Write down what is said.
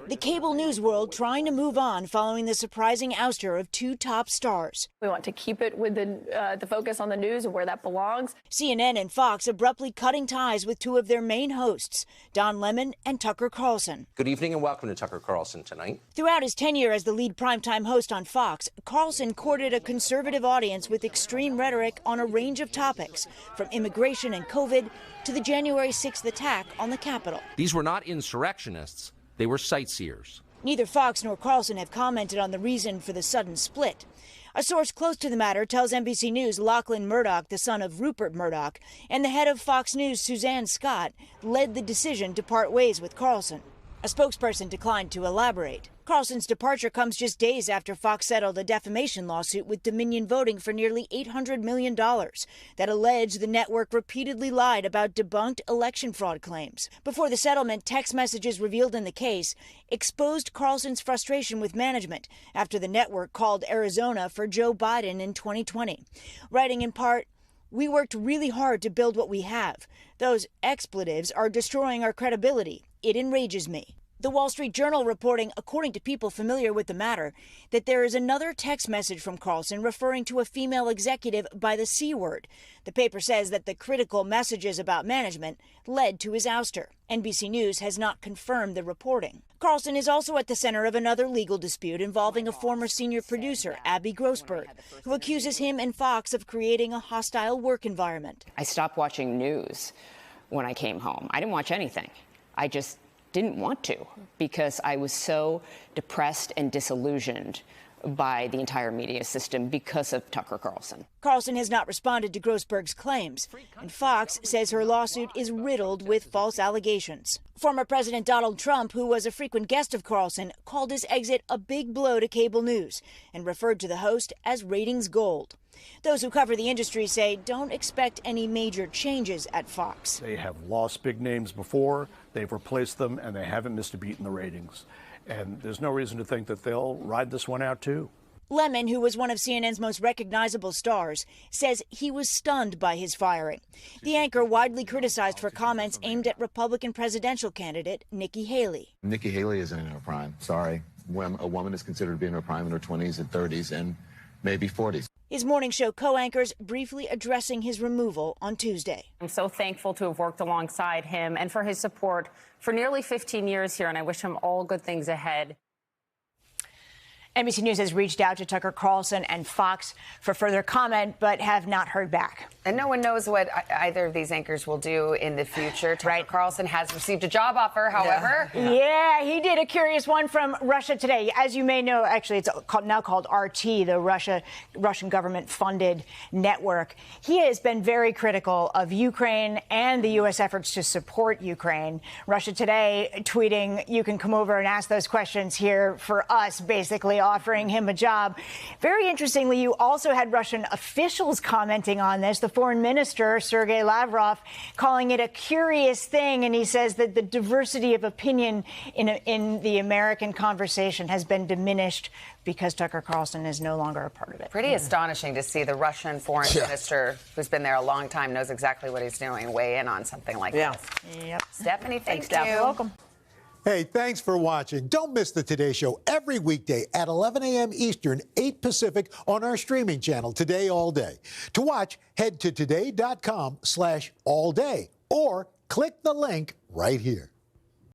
The cable news world trying to move on following the surprising ouster of two top stars. We want to keep it with the focus on the news and where that belongs. CNN and Fox abruptly cutting ties with two of their main hosts, Don Lemon and Tucker Carlson. Good evening and welcome to Tucker Carlson Tonight. Throughout his tenure as the lead primetime host on Fox, Carlson courted a conservative audience with extreme rhetoric on a range of topics, from immigration and COVID to the January 6th attack on the Capitol. These were not insurrectionists, they were sightseers. Neither Fox nor Carlson have commented on the reason for the sudden split. A source close to the matter tells NBC News Lachlan Murdoch, the son of Rupert Murdoch, and the head of Fox News, Suzanne Scott, led the decision to part ways with Carlson. A spokesperson declined to elaborate. Carlson's departure comes just days after Fox settled a defamation lawsuit with Dominion Voting for nearly $800 million that alleged the network repeatedly lied about debunked election fraud claims. Before the settlement, text messages revealed in the case exposed Carlson's frustration with management after the network called Arizona for Joe Biden in 2020, writing in part, "We worked really hard to build what we have. Those expletives are destroying our credibility. It enrages me." The Wall Street Journal reporting, according to people familiar with the matter, that there is another text message from Carlson referring to a female executive by the C word. The paper says that the critical messages about management led to his ouster. NBC News has not confirmed the reporting. Carlson is also at the center of another legal dispute involving a former senior producer, Abby Grossberg, who accuses him and Fox of creating a hostile work environment. I stopped watching news when I came home. I didn't watch anything. I just didn't want to because I was so depressed and disillusioned by the entire media system because of Tucker Carlson. Carlson has not responded to Grossberg's claims, and Fox says her lawsuit is riddled with false allegations. Former President Donald Trump, who was a frequent guest of Carlson, called his exit a big blow to cable news and referred to the host as ratings gold. Those who cover the industry say don't expect any major changes at Fox. They have lost big names before, they've replaced them, and they haven't missed a beat in the ratings. And there's no reason to think that they'll ride this one out, too. Lemon, who was one of CNN's most recognizable stars, says he was stunned by his firing. The anchor widely criticized for comments aimed at Republican presidential candidate Nikki Haley. Nikki Haley isn't in her prime. Sorry. When a woman is considered to be in her prime in her 20s and 30s and maybe 40s. His morning show co-anchors briefly addressing his removal on Tuesday. I'm so thankful to have worked alongside him and for his support for nearly 15 years here, and I wish him all good things ahead. NBC News has reached out to Tucker Carlson and Fox for further comment, but have not heard back. And no one knows what either of these anchors will do in the future. Tucker Carlson has received a job offer, however. Yeah, he did a curious one from Russia Today. As you may know, actually, it's now called RT, the Russian government-funded network. He has been very critical of Ukraine and the U.S. efforts to support Ukraine. Russia Today tweeting, "You can come over and ask those questions here for us," basically offering him a job. Very interestingly, you also had Russian officials commenting on this. The foreign minister, Sergei Lavrov, calling it a curious thing. And he says that the diversity of opinion in the American conversation has been diminished because Tucker Carlson is no longer a part of it. Pretty astonishing to see the Russian foreign minister, who's been there a long time, knows exactly what he's doing, weigh in on something like this. Yep. Stephanie, thank you. You're welcome. Hey, thanks for watching. Don't miss the Today Show every weekday at 11 a.m. Eastern, 8 Pacific on our streaming channel, Today All Day. To watch, head to today.com/allday or click the link right here.